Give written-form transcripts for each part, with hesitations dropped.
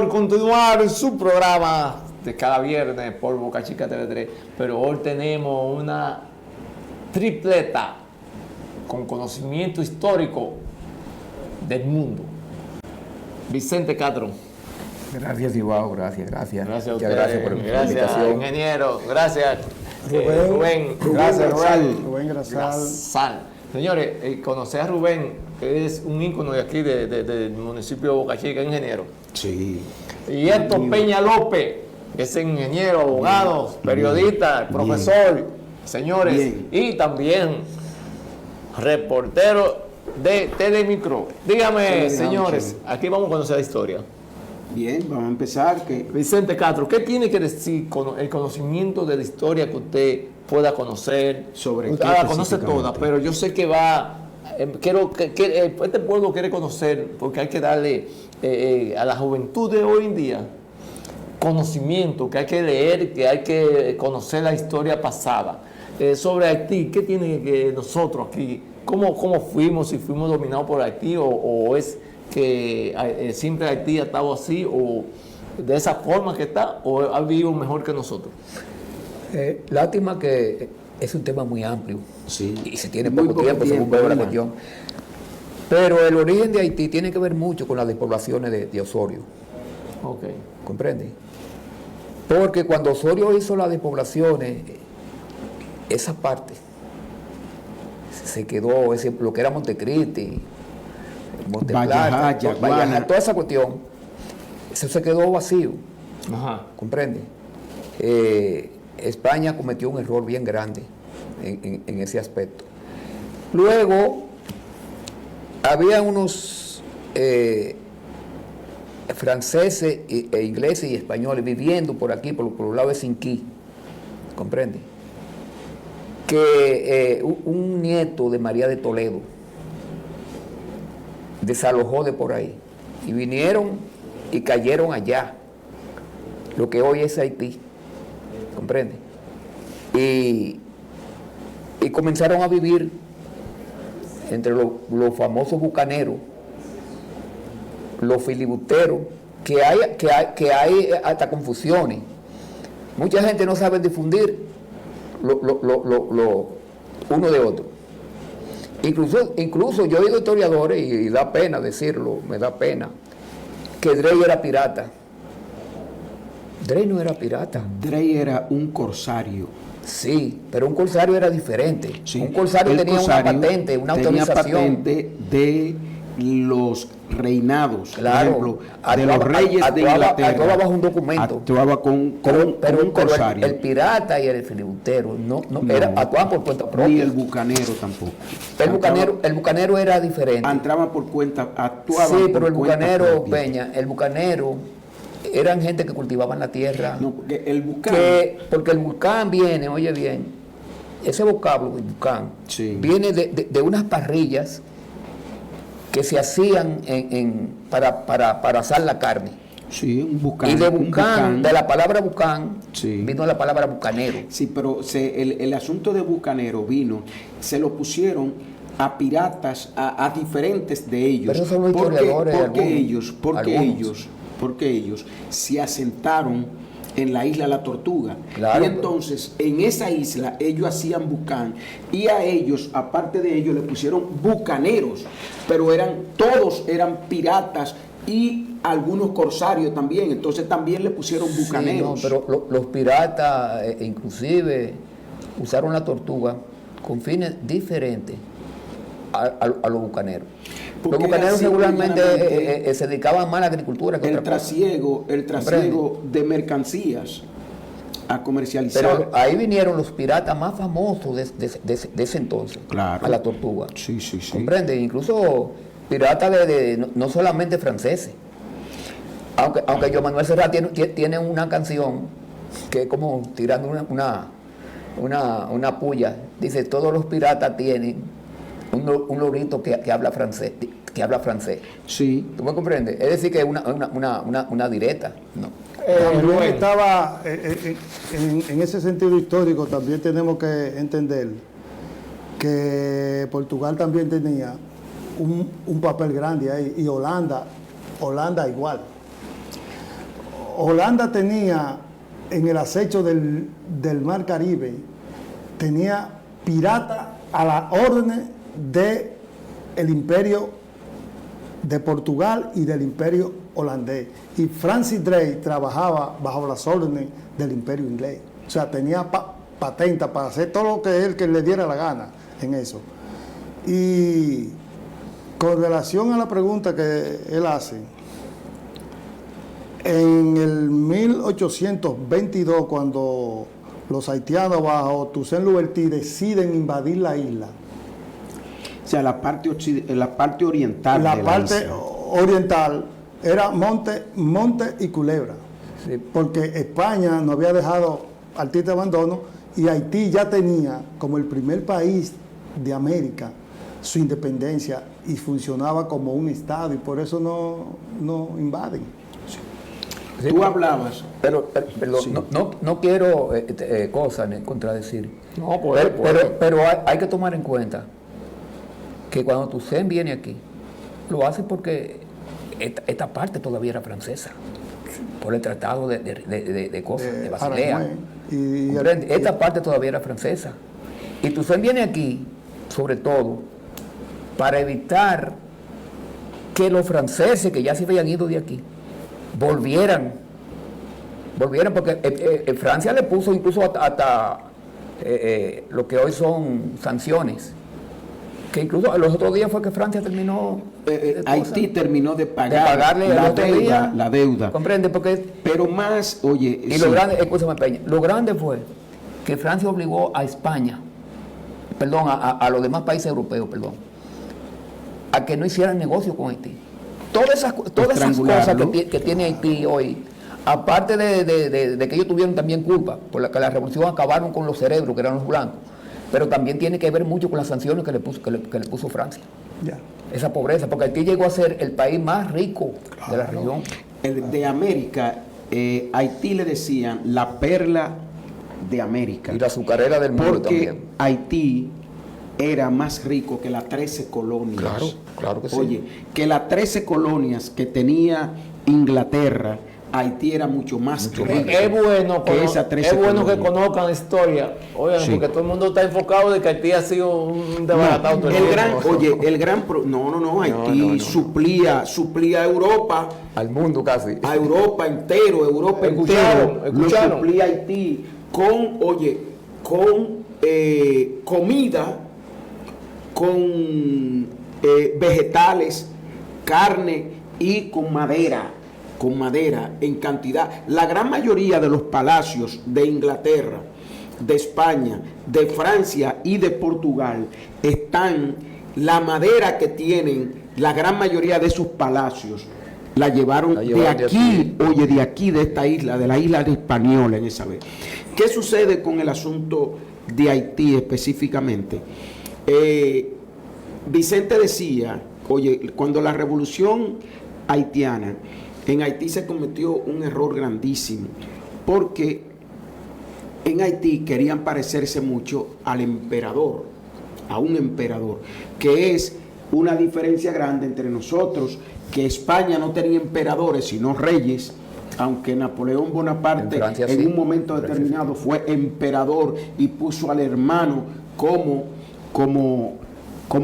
por continuar su programa de cada viernes por Boca Chica TV3, pero hoy tenemos una tripleta con conocimiento histórico del mundo. Vicente Castro. Gracias, Ivao, gracias. Gracias a Muchas ustedes. gracias por la Gracias, invitación. ingeniero. Gracias, Rubén. Rubén Gracias, Rubén. Rubén Grasal. Señores, conocer a Rubén, que es un ícono de aquí, del municipio de Boca Chica, ingeniero. Sí. Y Héctor Peña López, que es ingeniero, abogado, periodista, profesor, señores, Bien. y también reportero de Telemicro. Dígame, Telemicro, señores, sí. aquí vamos a conocer la historia. Bien, vamos a empezar. Vicente Castro, ¿qué tiene que decir con el conocimiento de la historia que usted pueda conocer? ¿Sobre usted qué la conoce específicamente? toda, pero yo sé que va, quiero que este pueblo quiere conocer, porque hay que darle a la juventud de hoy en día conocimiento, que hay que leer, que hay que conocer la historia pasada. Sobre Haití, ¿qué tiene que nosotros aquí? ¿Cómo fuimos? Si fuimos dominados por Haití o es que siempre Haití ha estado así o de esa forma que está o ha vivido mejor que nosotros. Lástima que es un tema muy amplio, Sí. y se tiene Muy poco tiempo según veo la ¿verdad? cuestión. Pero el origen de Haití tiene que ver mucho con las despoblaciones de Osorio, Ok. ¿comprende? Porque cuando Osorio hizo las despoblaciones, esa parte se quedó, lo que era Montecristi, Vallajá, Yaguana. toda esa cuestión, eso se quedó vacío, Ajá. ¿comprende? España cometió un error bien grande en ese aspecto. Luego, había unos franceses e ingleses y españoles viviendo por aquí, por los lados de Sinquí, ¿comprende? Que un nieto de María de Toledo desalojó de por ahí y vinieron y cayeron allá, lo que hoy es Haití, ¿comprende? Y comenzaron a vivir entre los famosos bucaneros, los filibusteros, que hay hasta confusiones. Mucha gente no sabe difundir uno de otro. Incluso yo he oído historiadores, y da pena decirlo, me da pena, que Drey era pirata. Drey no era pirata. Drey era un corsario. Sí, pero un corsario era diferente. Sí. Un corsario El tenía corsario una patente, una tenía autorización. patente de los reinados, Claro, por ejemplo, de los reyes de actuaba Inglaterra. bajo un documento. Actuaba con un Pero corsario. el pirata y el filibustero no. No. Actuaban por cuenta Ni propia. el bucanero tampoco. El bucanero era diferente. Entraba por cuenta, actuaba Sí, por pero el cuenta bucanero, propia. Peña, el bucanero eran gente que cultivaban la tierra. No, porque el bucán, Porque el bucán viene, oye bien, ese vocablo, el bucán, Sí. viene de unas parrillas que se hacían para asar la carne. sí, un bucán. Y de un bucán, de la palabra bucán, Sí. vino la palabra bucanero. Sí, pero el asunto de bucanero vino, se lo pusieron a piratas, a diferentes de ellos. Pero eso son los historiadores, Porque ellos se asentaron en la isla La Tortuga. Claro. Y entonces, en esa isla, ellos hacían bucán. Y a ellos, aparte de ellos, le pusieron bucaneros. Pero todos eran piratas y algunos corsarios también. Entonces también le pusieron bucaneros. Sí, no, pero los piratas, inclusive, usaron la tortuga con fines diferentes a los bucaneros. Porque Los bucaneros era regularmente simplemente se dedicaban más a la agricultura que el otra cosa. trasiego de mercancías a comercializar. Pero ahí vinieron los piratas más famosos de ese entonces, Claro. a la tortuga. Sí. ¿Comprende? Incluso piratas no solamente franceses. Aunque Joan Manuel Serrat tiene una canción que es como tirando una puya. Dice, todos los piratas tienen un lorito que habla francés. Sí. ¿Tú me comprendes? Es decir, que es una directa. ¿No? También estaba, en ese sentido histórico, también tenemos que entender que Portugal también tenía un papel grande ahí, y Holanda igual. Holanda tenía en el acecho del mar Caribe, tenía piratas a la orden del imperio de Portugal y del imperio holandés. Y Francis Drake trabajaba bajo las órdenes del imperio inglés. O sea, tenía patenta para hacer todo lo que él que le diera la gana en eso. Y con relación a la pregunta que él hace, en el 1822, cuando los haitianos bajo Toussaint Louverture deciden invadir la isla, O sea, la parte oriental la de la parte isla. oriental era monte y culebra, Sí. porque España no había dejado al de abandono y Haití ya tenía como el primer país de América su independencia y funcionaba como un estado y por eso no invaden. Tú hablabas. Pero, perdón, Sí. no quiero cosas ni contradecir. No, pues, Pero hay que tomar en cuenta que cuando Toussaint viene aquí, lo hace porque esta parte todavía era francesa, por el tratado de cosas, de Basilea. Aranjuez. Y ¿Comprende? Esta parte todavía era francesa. Y Toussaint viene aquí, sobre todo, para evitar que los franceses que ya se habían ido de aquí, volvieran porque Francia le puso incluso hasta lo que hoy son sanciones, que incluso los otros días fue que Francia terminó Haití terminó de pagar pagarle el otro día. la deuda. comprende, porque Pero más, oye, y sí, lo grande, escúchame, Peña, lo grande fue que Francia obligó a España, perdón, a los demás países europeos, perdón, a que no hicieran negocio con Haití. Todas esas cosas que tiene Haití hoy, aparte de que ellos tuvieron también culpa, por la que la revolución acabaron con los cerebros, que eran los blancos, pero también tiene que ver mucho con las sanciones que le puso Francia. ya. Esa pobreza, porque Haití llegó a ser el país más rico de la región. de América, Haití le decían la perla de América. Y la azucarera del mundo Porque también. Haití era más rico que las 13 colonias. Claro que sí. Oye, que las 13 colonias que tenía Inglaterra, Haití era mucho más rico Es bueno, que esas 13 es bueno que colonias. conozcan la historia. Oigan, Sí. porque todo el mundo está enfocado de que Haití ha sido un desbaratado. todo el tiempo. No, Haití suplía a Europa, Al mundo casi. a Europa entero, Escucharon. lo suplía Haití con comida, con vegetales, carne y con madera en cantidad. La gran mayoría de los palacios de Inglaterra, de España, de Francia y de Portugal están, la madera que tienen la gran mayoría de sus palacios la llevaron de aquí, de esta isla, de la isla de Hispaniola en esa vez. ¿Qué sucede con el asunto de Haití específicamente? Vicente decía, oye, cuando la revolución haitiana, en Haití se cometió un error grandísimo, porque en Haití querían parecerse mucho al emperador, a un emperador, que es una diferencia grande entre nosotros, que España no tenía emperadores, sino reyes, aunque Napoleón Bonaparte En Francia, en sí. un momento En Francia, determinado fue emperador y puso al hermano como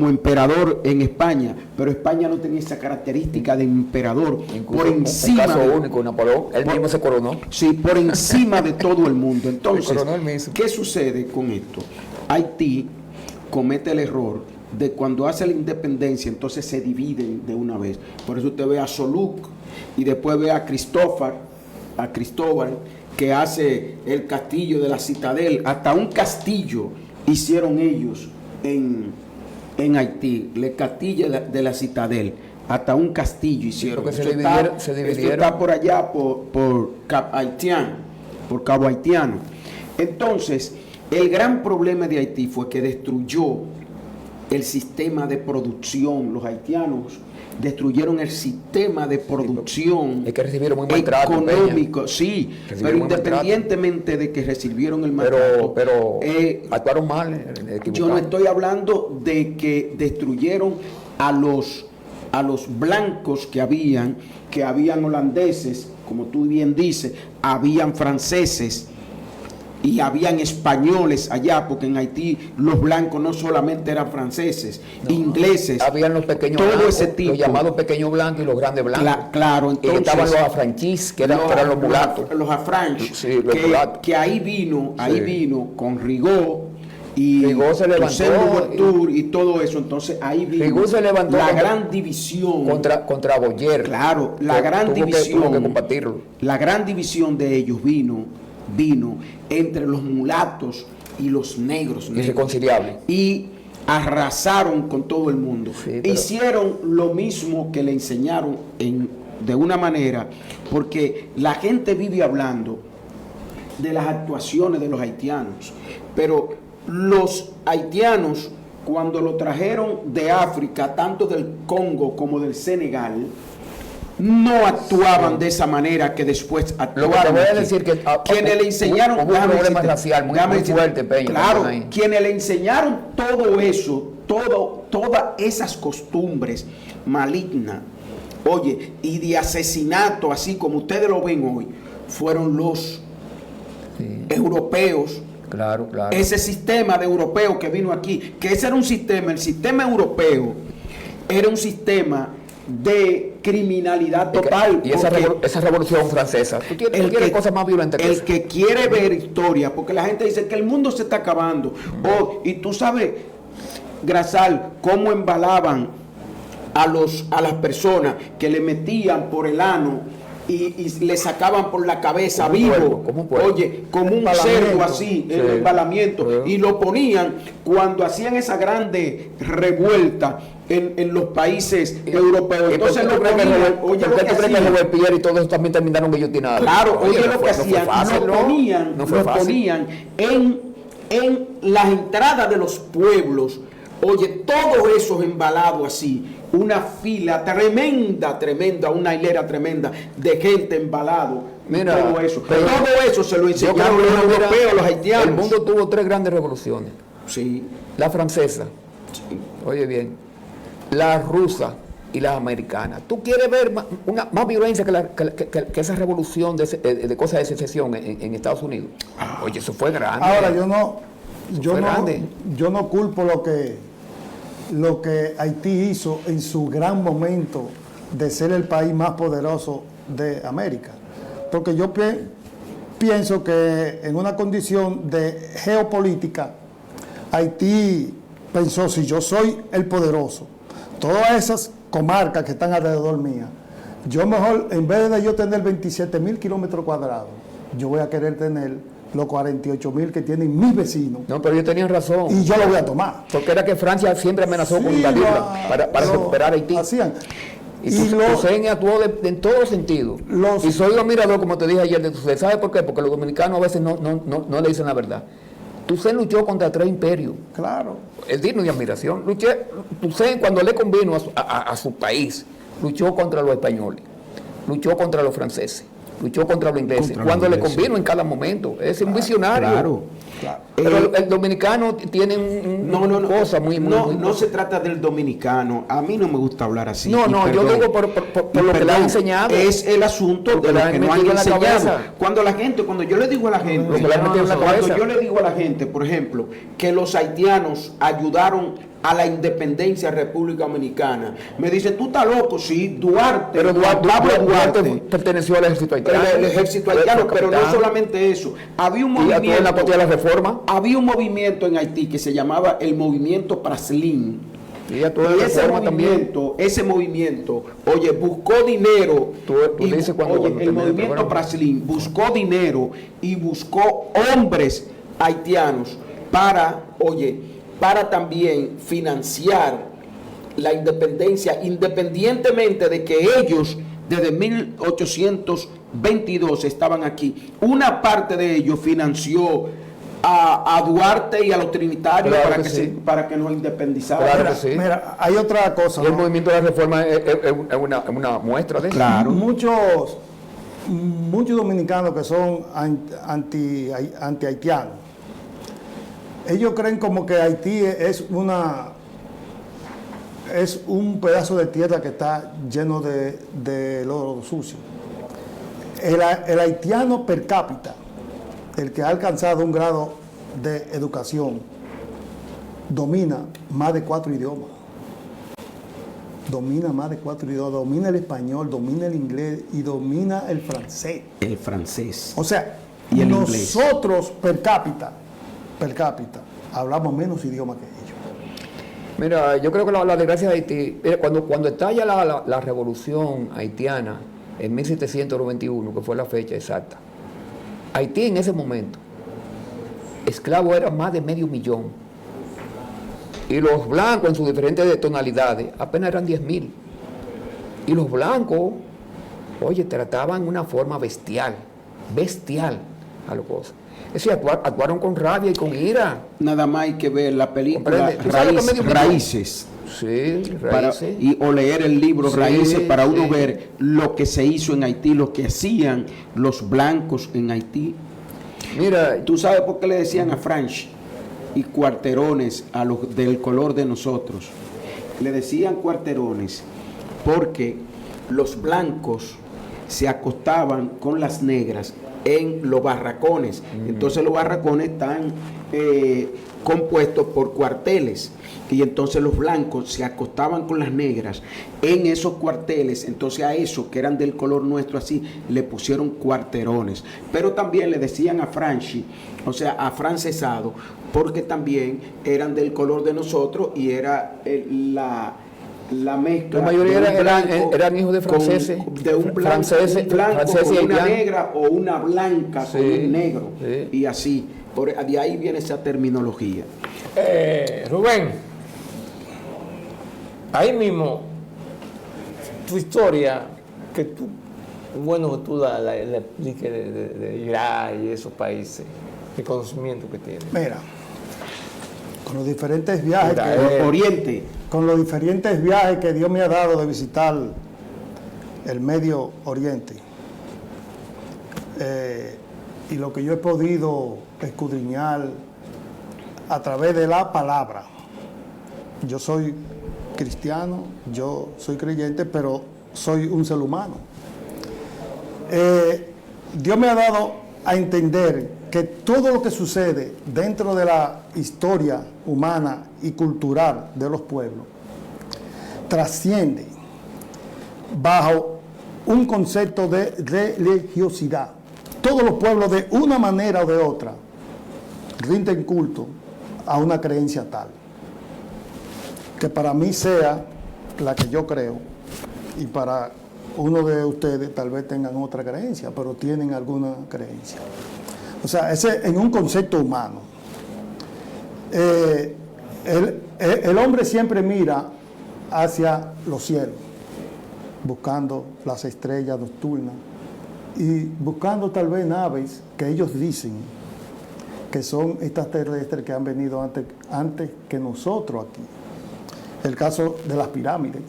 emperador en España, pero España no tenía esa característica de emperador. Incluso Por encima un caso de, único, Napoleón, él mismo se coronó. sí, por encima de todo el mundo. Entonces, coronó él mismo. ¿qué sucede con esto? Haití comete el error de cuando hace la independencia, entonces se dividen de una vez. Por eso usted ve a Soluc y después ve a Cristóbal, que hace el castillo de la Citadel. Hasta un castillo hicieron ellos en Haití, el castillo de la Citadel. Hasta un castillo hicieron. Porque Eso se esto dividieron. está por allá, por Cabo Haitiano. Entonces, el gran problema de Haití fue que destruyó el sistema de producción. Los haitianos destruyeron el sistema de producción Es que recibieron muy maltrato, económico, sí, Recibieron pero muy maltrato. independientemente de que recibieron el maltrato, Pero actuaron mal, yo no equivocados. estoy hablando de que destruyeron a los blancos que habían holandeses como tú bien dices, habían franceses y habían españoles allá, porque en Haití los blancos no solamente eran franceses, ingleses, Habían los pequeños todo blancos, ese tipo. los llamados pequeños blancos y los grandes blancos. Claro, y entonces estaban los afranchis, que eran los mulatos. Los afranch, Sí, los mulatos. que ahí vino Sí. con Rigaud y Rigaud se levantó José Louverture y todo eso. Entonces ahí vino Rigaud se levantó la contra- gran división. contra Boyer. Claro, la gran Tuvo división. que combatirlo. La gran división de ellos vino entre los mulatos y los negros. Irreconciliable. Y arrasaron con todo el mundo. Sí, pero- Hicieron lo mismo que le enseñaron de una manera, porque la gente vive hablando de las actuaciones de los haitianos, pero los haitianos, cuando lo trajeron de África, tanto del Congo como del Senegal, no actuaban de esa manera que después Lo actuaron. que te voy a aquí. decir que Quienes le enseñaron, hubo un déjame problema decirte, racial muy déjame decirte, fuerte, Peña, claro, también ahí. quienes le enseñaron todo eso, todas esas costumbres malignas, oye, y de asesinato, así como ustedes lo ven hoy, fueron los europeos. Claro. Ese sistema de europeo que vino aquí, que ese era un sistema, el sistema europeo era un sistema de criminalidad total. Y esa, porque esa revolución francesa, tú tienes cosas más violentas que el eso. que quiere ver historia, porque la gente dice que el mundo se está acabando. Y tú sabes, Grasal, cómo embalaban a las personas que le metían por el ano y le sacaban por la cabeza Como un vivo, puerco, como un puerco. oye, como un Empalamiento. cerdo así, el Sí. embalamiento, Sí. y lo ponían cuando hacían esa grande revuelta en los países europeos. Entonces lo ponían, oye lo que tú crees que hacían. Robespierre y todo eso también terminaron guillotinados? Claro, oye no lo que fue- no fue hacían, fácil, lo ¿no? ponían, No fue lo fácil. ponían en las entradas de los pueblos, oye, todos esos embalados así, una fila tremenda, una hilera tremenda de gente embalado, Mira, todo eso. pero- Todo eso se lo Yo enseñaron creo los que, mira, europeos, los haitianos. El mundo tuvo 3 grandes revoluciones. Sí, La francesa, oye bien, la rusa y la americana. ¿Tú quieres ver más violencia que esa revolución de cosas de secesión en Estados Unidos? Oye, eso fue grande. Ahora Fue grande. yo no culpo lo que Haití hizo en su gran momento de ser el país más poderoso de América, porque yo pienso que en una condición de geopolítica Haití pensó, si yo soy el poderoso, todas esas comarcas que están alrededor mía, yo mejor, en vez de yo tener 27,000 kilómetros cuadrados, yo voy a querer tener los 48,000 que tienen mis vecinos, No, pero ellos tenían razón. y yo lo voy a tomar. Porque era que Francia siempre amenazó con Sí, invadirla para recuperar Haití. Hacían. Y Toussaint actuó en todos los sentidos. Y soy un admirador, como te dije ayer, de Toussaint. ¿Sabes por qué? Porque los dominicanos a veces no le dicen la verdad. Toussaint luchó contra 3 imperios. Claro. Es digno de admiración. Toussaint, cuando le convino a su país, luchó contra los españoles, luchó contra los franceses, luchó contra los ingleses, Contra cuando los le ingleses. convino en cada momento. Es un visionario. claro. Pero el dominicano tiene una cosa muy no se trata del dominicano. A mí no me gusta hablar así. No, y no, yo perdón. digo por Y lo que le perdón, han enseñado. Es el asunto Porque de le lo han que no han metido en la enseñado. cabeza. Cuando yo le digo a la gente, Lo que le han metido en la cuando cabeza. yo le digo a la gente, por ejemplo, que los haitianos ayudaron a la independencia de República Dominicana, me dicen, tú estás loco, sí, Duarte, Pero Pablo Duarte perteneció al ejército haitiano. el ejército haitiano, Fue pero no capitán. solamente eso. Había un Y actuó en la movimiento. partida de la reforma. Había un movimiento en Haití que se llamaba el movimiento Praslin. Y actuó en Y la reforma también. ese movimiento, oye, buscó dinero. Tú dices cuando oye, el termine el movimiento programa. Praslin buscó dinero y buscó hombres haitianos para también financiar la independencia, independientemente de que ellos desde 1822 estaban aquí. Una parte de ellos financió a Duarte y a los trinitarios Claro para que que, sí. para que nos independizaran. Claro Mira, que sí. mira, hay otra cosa. Y el ¿no? movimiento de la reforma es una muestra de eso. Claro. Muchos dominicanos que son anti-haitianos, ellos creen como que Haití es un pedazo de tierra que está lleno de lodo sucio. El haitiano per cápita, el que ha alcanzado un grado de educación, domina más de 4 idiomas. Domina más de 4 idiomas, domina el español, domina el inglés y domina el francés. El francés. O sea, Y el nosotros per cápita, hablamos menos idiomas que ellos. Mira, yo creo que la desgracia de Haití, mira, cuando estalla la revolución haitiana en 1791, que fue la fecha exacta, Haití en ese momento, esclavos eran más de 500,000. Y los blancos en sus diferentes tonalidades apenas eran 10,000. Y los blancos, oye, trataban de una forma bestial a las cosas. Es decir, actuaron con rabia y con ira. Nada más hay que ver la película ¿Comprende? ¿Tú sabes lo que medio Raíces. Sí, raíces. O leer el libro Sí, Raíces para uno sí. ver lo que se hizo en Haití, lo que hacían los blancos en Haití. Mira, ¿Tú sabes por qué le decían a French y cuarterones a los del color de nosotros? Le decían cuarterones porque los blancos se acostaban con las negras en los barracones. Entonces los barracones están compuestos por cuarteles. Y entonces los blancos se acostaban con las negras en esos cuarteles. Entonces a esos que eran del color nuestro así, le pusieron cuarterones. Pero también le decían a Franchi, o sea, afrancesado, porque también eran del color de nosotros y era la mezcla. La mayoría de un eran hijos de franceses. de un blanco, Franceses, un blanco franceses con y una haitianos. negra o una blanca con Sí, un negro. sí. Y así. De ahí viene esa terminología. Rubén, ahí mismo, tu historia, que tú, bueno, que tú la expliques de Irak y esos países, el conocimiento que tienes. Mira, con los diferentes viajes Oriente. con los diferentes viajes que Dios me ha dado de visitar el Medio Oriente, y lo que yo he podido escudriñar a través de la palabra. Yo soy cristiano, yo soy creyente, pero soy un ser humano. Dios me ha dado a entender que todo lo que sucede dentro de la historia humana y cultural de los pueblos trasciende bajo un concepto de religiosidad. Todos los pueblos, de una manera o de otra, rinden culto a una creencia tal, que para mí sea la que yo creo, y para uno de ustedes tal vez tengan otra creencia, pero tienen alguna creencia. O sea, ese en un concepto humano. El hombre siempre mira hacia los cielos, buscando las estrellas nocturnas y buscando tal vez naves que ellos dicen que son extraterrestres que han venido antes que nosotros aquí. El caso de las pirámides,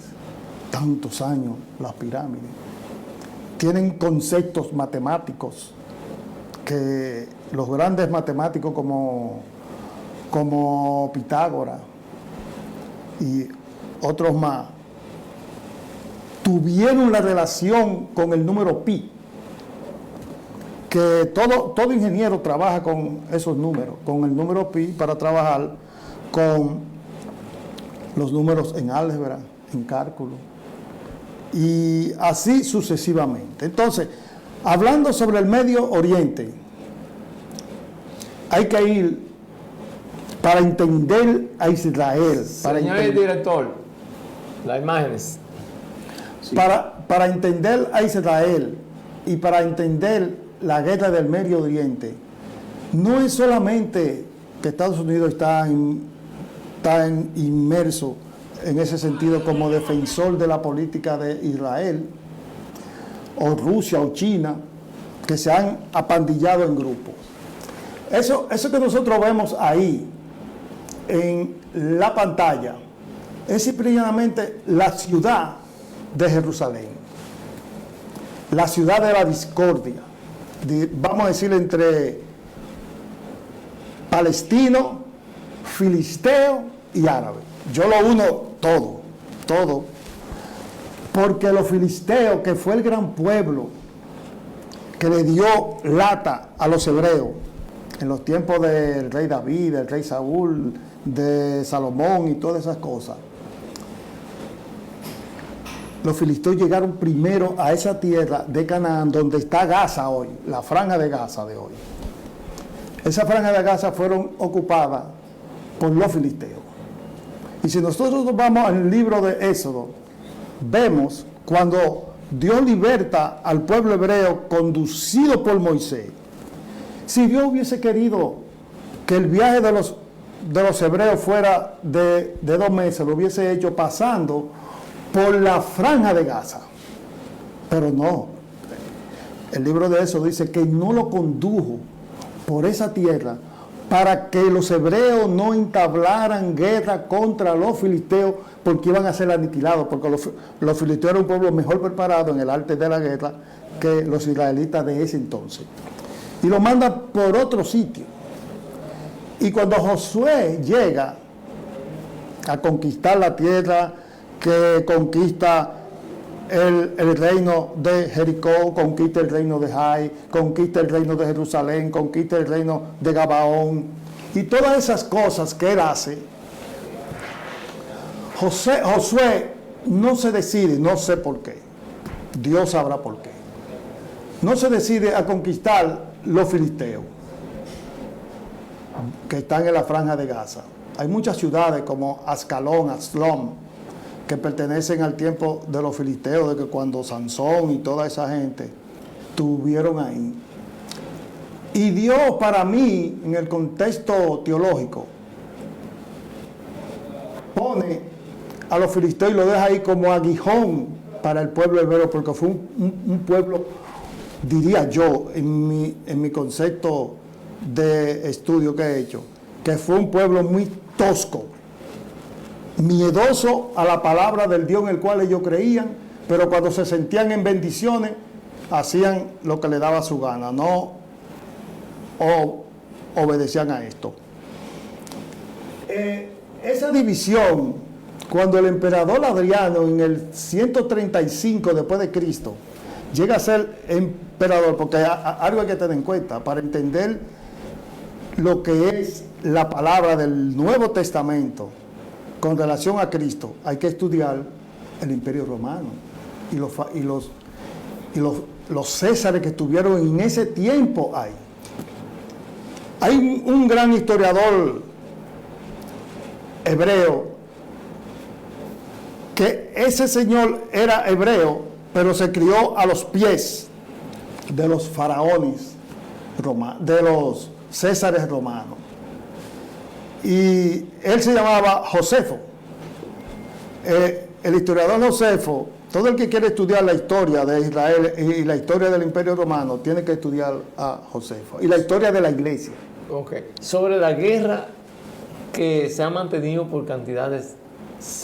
tantos años las pirámides, tienen conceptos matemáticos que los grandes matemáticos como Pitágoras y otros más tuvieron la relación con el número pi, que todo ingeniero trabaja con esos números, con el número pi, para trabajar con los números en álgebra, en cálculo, y así sucesivamente. Entonces, hablando sobre el Medio Oriente, hay que ir para entender a Israel. Señor el director, las imágenes. Para entender a Israel y para entender la guerra del Medio Oriente, no es solamente que Estados Unidos está inmerso en ese sentido como defensor de la política de Israel, o Rusia o China, que se han apandillado en grupos. Eso que nosotros vemos ahí en la pantalla es simplemente la ciudad de Jerusalén, la ciudad de la discordia, vamos a decir, entre palestino, filisteo y árabe. Yo lo uno todo, porque los filisteos, que fue el gran pueblo que le dio lata a los hebreos en los tiempos del rey David, del rey Saúl, de Salomón y todas esas cosas. Los filisteos llegaron primero a esa tierra de Canaán donde está Gaza hoy, la franja de Gaza de hoy. Esa franja de Gaza fueron ocupadas por los filisteos. Y si nosotros nos vamos al libro de Éxodo, vemos cuando Dios liberta al pueblo hebreo conducido por Moisés. Si Dios hubiese querido que el viaje de los hebreos fuera de 2 meses, lo hubiese hecho pasando por la franja de Gaza. Pero no. El libro de Éxodo dice que no lo condujo por esa tierra para que los hebreos no entablaran guerra contra los filisteos, porque iban a ser aniquilados, porque los filisteos eran un pueblo mejor preparado en el arte de la guerra que los israelitas de ese entonces. Y lo manda por otro sitio. Y cuando Josué llega a conquistar la tierra, que conquista el reino de Jericó, conquista el reino de Jai, conquista el reino de Jerusalén, conquista el reino de Gabaón, y todas esas cosas que él hace, Josué no se decide, no sé por qué, Dios sabrá por qué, no se decide a conquistar los filisteos que están en la franja de Gaza. Hay muchas ciudades como Ascalón, Aslón, que pertenecen al tiempo de los filisteos, de que cuando Sansón y toda esa gente estuvieron ahí. Y Dios, para mí, en el contexto teológico, pone a los filisteos y lo deja ahí como aguijón para el pueblo hebreo, porque fue un pueblo, diría yo, en mi concepto de estudio que he hecho, que fue un pueblo muy tosco, miedoso a la palabra del Dios en el cual ellos creían, pero cuando se sentían en bendiciones, hacían lo que le daba su gana, no obedecían a esto. Esa división, cuando el emperador Adriano en el 135 después de Cristo llega a ser emperador, porque algo hay que tener en cuenta para entender lo que es la palabra del Nuevo Testamento con relación a Cristo, hay que estudiar el Imperio Romano y los césares que estuvieron en ese tiempo ahí. Hay un gran historiador hebreo, que ese señor era hebreo, pero se crió a los pies de los faraones, de los césares romanos. Y él se llamaba Josefo. El historiador Josefo, todo el que quiere estudiar la historia de Israel y la historia del Imperio Romano, tiene que estudiar a Josefo. Y la historia de la iglesia. Ok. Sobre la guerra que se ha mantenido por cantidades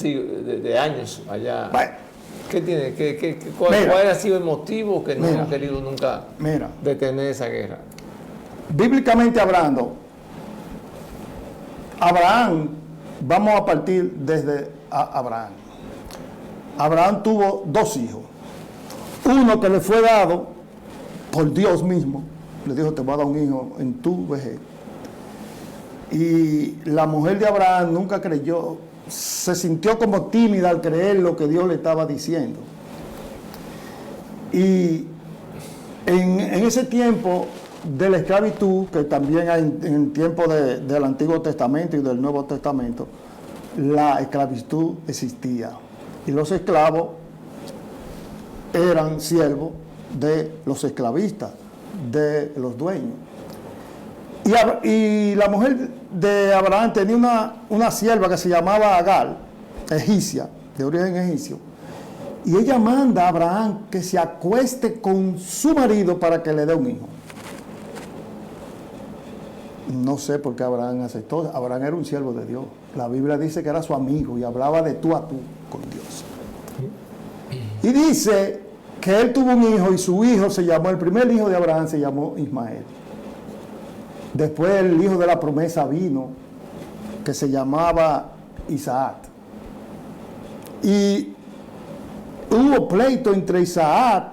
de años allá. Bueno, ¿Qué tiene? ¿Cuál ha sido el motivo que no han querido nunca detener esa guerra? Bíblicamente hablando, Abraham, vamos a partir desde Abraham. Abraham tuvo 2 hijos. Uno que le fue dado por Dios mismo. Le dijo, te voy a dar un hijo en tu vejez. Y la mujer de Abraham nunca creyó, se sintió como tímida al creer lo que Dios le estaba diciendo. Y en ese tiempo de la esclavitud, que también hay en el tiempo del Antiguo Testamento y del Nuevo Testamento, la esclavitud existía. Y los esclavos eran siervos de los esclavistas, de los dueños. Y la mujer de Abraham tenía una sierva que se llamaba Agar, egipcia, de origen egipcio. Y ella manda a Abraham que se acueste con su marido para que le dé un hijo. No sé por qué Abraham aceptó. Abraham era un siervo de Dios. La Biblia dice que era su amigo y hablaba de tú a tú con Dios. Y dice que él tuvo un hijo y su hijo se llamó, el primer hijo de Abraham se llamó Ismael. Después el hijo de la promesa vino, que se llamaba Isaac. Y hubo pleito entre Isaac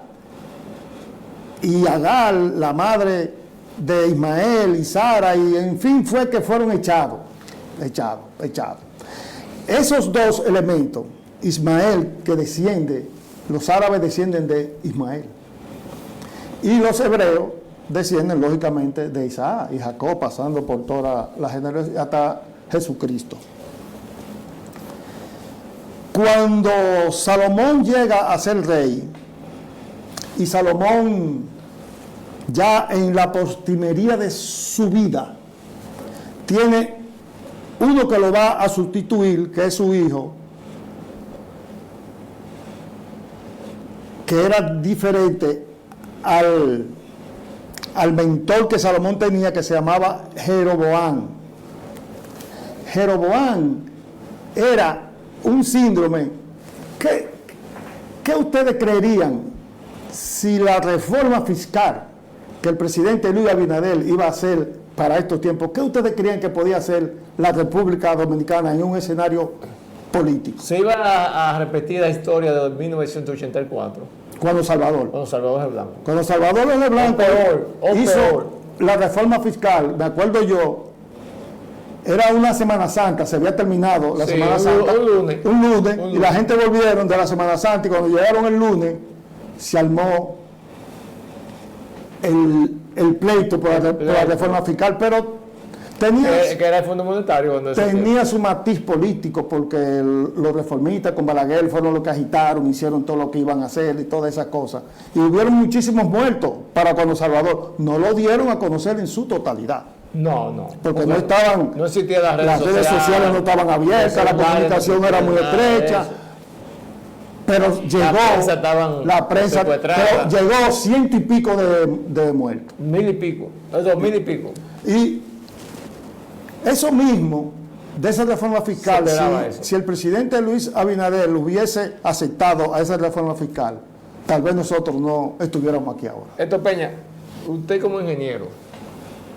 y Agar, la madre de Ismael y Sara, y en fin fue que fueron echados. Esos dos elementos, Ismael que desciende, los árabes descienden de Ismael, y los hebreos descienden lógicamente de Isaac y Jacob, pasando por toda la generación hasta Jesucristo. Cuando Salomón llega a ser rey, y Salomón ya en la postrimería de su vida tiene uno que lo va a sustituir, que es su hijo, que era diferente al mentor que Salomón tenía, que se llamaba Jeroboam. Jeroboam era un síndrome. ¿Qué ustedes creerían si la reforma fiscal que el presidente Luis Abinader iba a hacer para estos tiempos, qué ustedes creían que podía hacer la República Dominicana en un escenario político? Se iba a repetir la historia de 1984. Cuando Salvador Es Blanco. Cuando Salvador es Blanco hizo la reforma fiscal, de acuerdo yo, era una Semana Santa, se había terminado la Semana Santa. Un lunes, y la gente volvieron de la Semana Santa, y cuando llegaron el lunes, se armó el pleito por la reforma fiscal, pero tenía... Que era el Fondo Monetario. Tenía su matiz político, porque los reformistas con Balaguer fueron los que agitaron, hicieron todo lo que iban a hacer y todas esas cosas. Y hubieron muchísimos muertos para cuando Salvador. No lo dieron a conocer en su totalidad. No. Porque no estaban... No existían las redes sociales no estaban abiertas, la comunicación era muy estrecha. Pero llegó... La prensa pero llegó 100 y pico de muertos. 1000 y pico. 2000 y pico. Y eso mismo, de esa reforma fiscal, si el presidente Luis Abinader hubiese aceptado a esa reforma fiscal, tal vez nosotros no estuviéramos aquí ahora. Esto, Peña, usted como ingeniero,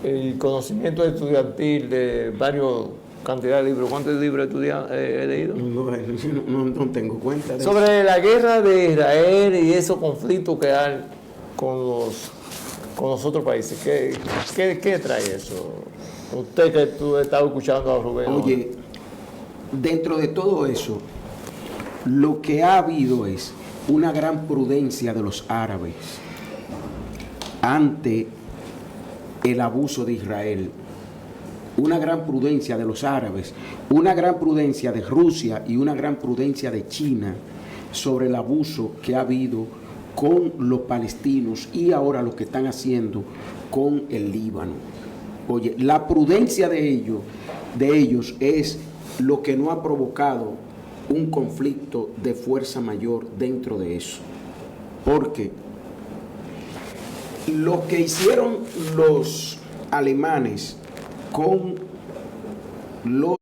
el conocimiento estudiantil de varios cantidad de libros, ¿cuántos libros he leído? No tengo cuenta de sobre eso. La guerra de Israel y esos conflictos que hay con los otros países. ¿Qué trae eso? Usted que tú estás escuchando a Rubén. Oye, dentro de todo eso, lo que ha habido es una gran prudencia de los árabes ante el abuso de Israel. Una gran prudencia de los árabes, una gran prudencia de Rusia y una gran prudencia de China sobre el abuso que ha habido con los palestinos y ahora lo que están haciendo con el Líbano. Oye, la prudencia de ellos es lo que no ha provocado un conflicto de fuerza mayor dentro de eso. Porque lo que hicieron los alemanes con los